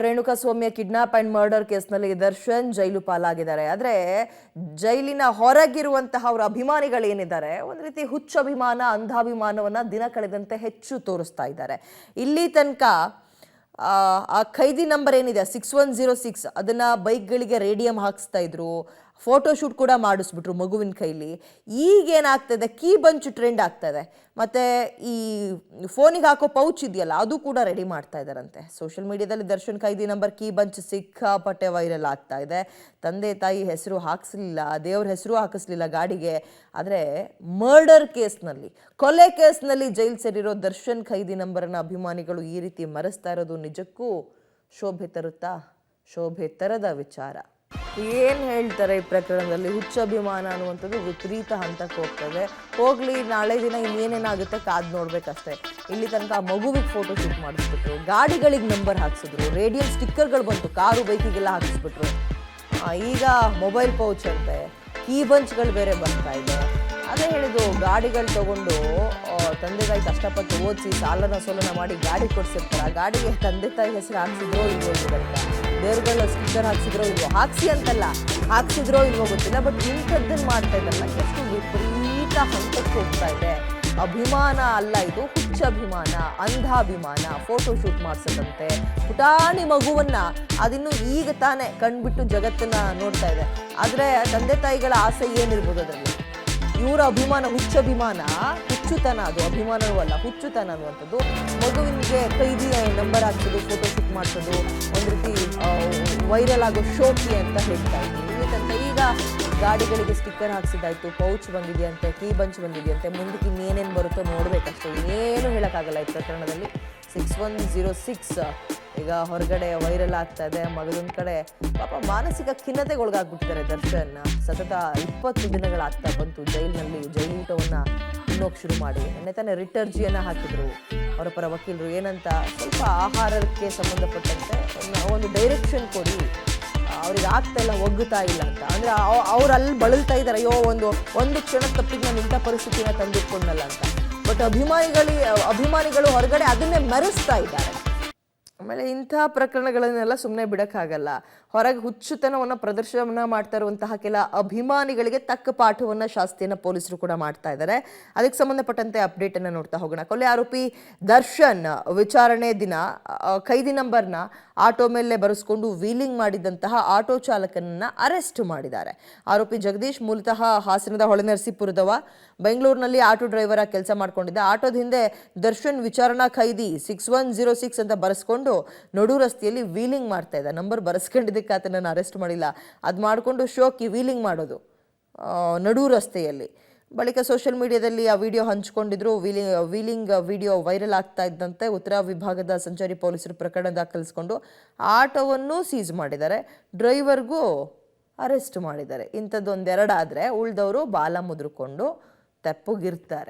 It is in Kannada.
ರೇಣುಕಾಸ್ವಾಮಿಯ ಕಿಡ್ನಾಪ್ ಅಂಡ್ ಮರ್ಡರ್ ಕೇಸ್ನಲ್ಲಿ ದರ್ಶನ್ ಜೈಲು ಪಾಲಾಗಿದ್ದಾರೆ. ಆದರೆ ಜೈಲಿನ ಹೊರಗಿರುವಂತಹ ಅವರ ಅಭಿಮಾನಿಗಳೇನಿದ್ದಾರೆ ಒಂದು ರೀತಿ ಹುಚ್ಚ ಅಭಿಮಾನ, ಅಂಧಾಭಿಮಾನವನ್ನ ದಿನ ಕಳೆದಂತೆ ಹೆಚ್ಚು ತೋರಿಸ್ತಾ ಇದ್ದಾರೆ. ಇಲ್ಲಿ ತನಕ ಆ ಖೈದಿ ನಂಬರ್ ಏನಿದೆ 6106 ಅದನ್ನ ಬೈಕ್ಗಳಿಗೆ ರೇಡಿಯಂ ಹಾಕಿಸ್ತಾ ಇದ್ರು, ಫೋಟೋ ಶೂಟ್ ಕೂಡ ಮಾಡಿಸ್ಬಿಟ್ರು ಮಗುವಿನ ಕೈಲಿ. ಈಗೇನಾಗ್ತದೆ, ಕೀ ಬಂಚ್ ಟ್ರೆಂಡ್ ಆಗ್ತದೆ, ಮತ್ತೆ ಈ ಫೋನಿಗೆ ಹಾಕೋ ಪೌಚ್ ಇದೆಯಲ್ಲ ಅದು ಕೂಡ ರೆಡಿ ಮಾಡ್ತಾ ಇದ್ದಾರಂತೆ. ಸೋಷಿಯಲ್ ಮೀಡಿಯಾದಲ್ಲಿ ದರ್ಶನ್ ಖೈದಿ ನಂಬರ್ ಕೀ ಬಂಚ್ ಸಿಕ್ಕಾಪಟ್ಟೆ ವೈರಲ್ ಆಗ್ತಾ ಇದೆ. ತಂದೆ ತಾಯಿ ಹೆಸರು ಹಾಕಿಸ್ಲಿಲ್ಲ, ದೇವ್ರ ಹೆಸರು ಹಾಕಿಸ್ಲಿಲ್ಲ ಗಾಡಿಗೆ. ಆದರೆ ಮರ್ಡರ್ ಕೇಸ್ನಲ್ಲಿ, ಕೊಲೆ ಕೇಸ್ನಲ್ಲಿ ಜೈಲ್ ಸೇರಿರೋ ದರ್ಶನ್ ಖೈದಿ ನಂಬರ್ನ ಅಭಿಮಾನಿಗಳು ಈ ರೀತಿ ಮರೆಸ್ತಾ ಇರೋದು ನಿಜಕ್ಕೂ ಶೋಭೆ ತರುತ್ತಾ? ಶೋಭೆ ತರದ ವಿಚಾರ. ಏನು ಹೇಳ್ತಾರೆ ಈ ಪ್ರಕರಣದಲ್ಲಿ? ಹುಚ್ಚ ಅಭಿಮಾನ ಅನ್ನುವಂಥದ್ದು ವಿಪರೀತ ಹಂತಕ್ಕೆ ಹೋಗ್ತದೆ. ಹೋಗ್ಲಿ, ನಾಳೆ ದಿನ ಇನ್ನೇನೇನಾಗುತ್ತೆ ಕಾದು ನೋಡ್ಬೇಕಷ್ಟೇ. ಇಲ್ಲಿ ತನಕ ಮಗುವಿಗೆ ಫೋಟೋ ಶೂಟ್ ಮಾಡಿಸ್ಬಿಟ್ರು, ಗಾಡಿಗಳಿಗೆ ನಂಬರ್ ಹಾಕ್ಸಿದ್ರು, ರೇಡಿಯಂ ಸ್ಟಿಕ್ಕರ್ಗಳು ಬಂತು, ಕಾರು ಬೈಕಿಗೆಲ್ಲ ಹಾಕಿಸ್ಬಿಟ್ರು. ಈಗ ಮೊಬೈಲ್ ಪೌಚ್ ಅಂತೆ, ಕೀ ಬಂಚ್ಗಳು ಬೇರೆ ಬರ್ತಾ ಇದೆ. ಅದೇ ಹೇಳಿದ್ದು, ಗಾಡಿಗಳು ತಗೊಂಡು ತಂದೆ ತಾಯಿ ಕಷ್ಟಪಟ್ಟು ಓದಿಸಿ ಸಾಲನ ಸೋಲನ ಮಾಡಿ ಗಾಡಿ ಕೊಡ್ಸಿರ್ತಾರೆ. ಆ ಗಾಡಿಗೆ ತಂದೆ ತಾಯಿ ಹೆಸರು ಹಾಕ್ಸಿದ್ರೋ ಇಲ್ವೋ ಗೊತ್ತಿಲ್ಲ, ದೇವ್ರಗಳ ಸ್ಟಿಕ್ಕರ್ ಹಾಕ್ಸಿದ್ರೋ ಇಲ್ವೋ, ಹಾಕ್ಸಿ ಅಂತಲ್ಲ ಹಾಕ್ಸಿದ್ರೋ ಇಲ್ವೋ ಗೊತ್ತಿಲ್ಲ. ಬಟ್ ಇಂಥದ್ದನ್ನು ಮಾಡ್ತಾ ಇದ್ದಲ್ಲ, ಎಷ್ಟು ವಿಪರೀತ ಹಂತಕ್ಕೆ ಹೋಗ್ತಾ ಇದೆ. ಅಭಿಮಾನ ಅಲ್ಲ ಇದು, ಹುಚ್ಚ ಅಭಿಮಾನ, ಅಂಧಾಭಿಮಾನ. ಫೋಟೋ ಶೂಟ್ ಮಾಡ್ಸದಂತೆ ಪುಟಾಣಿ ಮಗುವನ್ನ, ಅದಿನ್ನು ಈಗ ತಾನೇ ಕಣ್ಬಿಟ್ಟು ಜಗತ್ತನ್ನ ನೋಡ್ತಾ ಇದೆ. ಆದರೆ ತಂದೆ ತಾಯಿಗಳ ಆಸೆ ಏನಿರ್ಬೋದು ಅದರಲ್ಲಿ? ಇವರ ಅಭಿಮಾನ ಹುಚ್ಚಭಿಮಾನ, ಹುಚ್ಚುತನ. ಅದು ಅಭಿಮಾನವೂ ಅಲ್ಲ, ಹುಚ್ಚುತನ ಅನ್ನುವಂಥದ್ದು. ಮಗುವಿನಿಗೆ ಖೈದಿ ನಂಬರ್ ಹಾಕ್ಸೋದು, ಫೋಟೋ ಶೂಟ್ ಮಾಡಿಸೋದು ಒಂದು ರೀತಿ ವೈರಲ್ ಆಗೋ ಶೋಕಿ ಅಂತ ಹೇಳ್ತಾ ಇದ್ದೀವಿ. ಈಗ ಗಾಡಿಗಳಿಗೆ ಸ್ಟಿಕ್ಕರ್ ಹಾಕ್ಸಿದ್ದಾಯ್ತು, ಪೌಚ್ ಬಂದಿದೆಯಂತೆ, ಕೀ ಬಂಚ್ ಬಂದಿದೆಯಂತೆ. ಮುಂದಕ್ಕೆ ಇನ್ನೇನೇನು ಬರುತ್ತೋ ನೋಡ್ಬೇಕಷ್ಟೇ. ಇನ್ನೇನು ಹೇಳೋಕ್ಕಾಗಲ್ಲ ಈ ಪ್ರಕರಣದಲ್ಲಿ. 6106 ಈಗ ಹೊರಗಡೆ ವೈರಲ್ ಆಗ್ತಾ ಇದೆ. ಮಗದೊಂದು ಕಡೆ ಪಾಪ ಮಾನಸಿಕ ಖಿನ್ನತೆಗೆ ಒಳಗಾಗ್ಬಿಟ್ಟಿದ್ದಾರೆ ದರ್ಶನ್. ಸತತ 20 ದಿನಗಳಾಗ್ತಾ ಬಂತು ಜೈಲಿನಲ್ಲಿ. ಜೈಲೂಟವನ್ನು ತಿನ್ನೋಕೆ ಶುರು ಮಾಡಿ ನಿನ್ನೆ ತಾನೇ ರಿಟರ್ಜಿಯನ್ನು ಹಾಕಿದ್ರು ಅವರ ಪರ ವಕೀಲರು. ಏನಂತ, ಸ್ವಲ್ಪ ಆಹಾರಕ್ಕೆ ಸಂಬಂಧಪಟ್ಟಂತೆ ಒಂದು ಡೈರೆಕ್ಷನ್ ಕೊಡಿ, ಅವ್ರಿಗೆ ಆಗ್ತಾ ಇಲ್ಲ, ಒಗ್ಗುತ್ತಾ ಇಲ್ಲ ಅಂತ. ಅಂದರೆ ಅವ್ರು ಅಲ್ಲಿ ಬಳಲ್ತಾ ಇದ್ದಾರೆ, ಅಯ್ಯೋ ಒಂದು ಕ್ಷಣ ತಪ್ಪಿಗೆ ನಾನು ಇಂಥ ಪರಿಸ್ಥಿತಿನ ತಂದಿಟ್ಕೊಂಡಲ್ಲ ಅಂತ. ಬಟ್ ಅಭಿಮಾನಿಗಳು ಹೊರಗಡೆ ಅದನ್ನೇ ಮೆರೆಸ್ತಾ ಇದ್ದಾರೆ. ಆಮೇಲೆ ಇಂಥ ಪ್ರಕರಣಗಳನ್ನೆಲ್ಲ ಸುಮ್ಮನೆ ಬಿಡೋಕ್ಕಾಗಲ್ಲ. ಹೊರಗೆ ಹುಚ್ಚುತನವನ್ನು ಪ್ರದರ್ಶನ ಮಾಡ್ತಾ ಇರುವಂತಹ ಕೆಲ ಅಭಿಮಾನಿಗಳಿಗೆ ತಕ್ಕ ಪಾಠವನ್ನು ಶಾಸ್ತಿಯನ್ನು ಪೊಲೀಸರು ಕೂಡ ಮಾಡ್ತಾ ಇದ್ದಾರೆ. ಅದಕ್ಕೆ ಸಂಬಂಧಪಟ್ಟಂತೆ ಅಪ್ಡೇಟನ್ನು ನೋಡ್ತಾ ಹೋಗೋಣ. ಕೊಲೆ ಆರೋಪಿ ದರ್ಶನ್ ವಿಚಾರಣೆ ದಿನ ಖೈದಿ ನಂಬರ್ನ ಆಟೋ ಮೇಲೆ ಬರೆಸ್ಕೊಂಡು ವೀಲಿಂಗ್ ಮಾಡಿದಂತಹ ಆಟೋ ಚಾಲಕನನ್ನ ಅರೆಸ್ಟ್ ಮಾಡಿದ್ದಾರೆ. ಆರೋಪಿ ಜಗದೀಶ್ ಮೂಲತಃ ಹಾಸನದ ಹೊಳೆನರಸೀಪುರದವ. ಬೆಂಗಳೂರಿನಲ್ಲಿ ಆಟೋ ಡ್ರೈವರ್ ಆಗಿ ಕೆಲಸ ಮಾಡ್ಕೊಂಡಿದ್ದ. ಆಟೋದ ಹಿಂದೆ ದರ್ಶನ್ ವಿಚಾರಣಾ ಖೈದಿ 6106 ಅಂತ ಬರೆಸ್ಕೊಂಡು ನಡು ರಸ್ತೆಯಲ್ಲಿ ವೀಲಿಂಗ್ ಮಾಡ್ತಾ ಇದ್ದ. ನಂಬರ್ ಬರೆಸ್ಕೊಂಡಿದ್ದಕ್ಕೆ ಆತನನ್ನು ಅರೆಸ್ಟ್ ಮಾಡಿಲ್ಲ, ಅದು ಮಾಡಿಕೊಂಡು ಶೋಕಿ ವೀಲಿಂಗ್ ಮಾಡೋದು ನಡು ರಸ್ತೆಯಲ್ಲಿ. ಬಳಿಕ ಸೋಷಿಯಲ್ ಮೀಡಿಯಾದಲ್ಲಿ ಆ ವಿಡಿಯೋ ಹಂಚಿಕೊಂಡಿದ್ರು. ವೀಲಿಂಗ್ ವಿಡಿಯೋ ವೈರಲ್ ಆಗ್ತಾ ಇದ್ದಂತೆ ಉತ್ತರ ವಿಭಾಗದ ಸಂಚಾರಿ ಪೊಲೀಸರು ಪ್ರಕರಣ ದಾಖಲಿಸಿಕೊಂಡು ಆಟೋವನ್ನು ಸೀಸ್ ಮಾಡಿದ್ದಾರೆ. ಡ್ರೈವರ್ಗೂ ಅರೆಸ್ಟ್ ಮಾಡಿದ್ದಾರೆ. ಇಂಥದ್ದೊಂದೆರಡಾದರೆ ಉಳಿದವರು ಬಾಲ ಮುದ್ರಕೊಂಡು ತೆಪ್ಪಗಿರ್ತಾರೆ.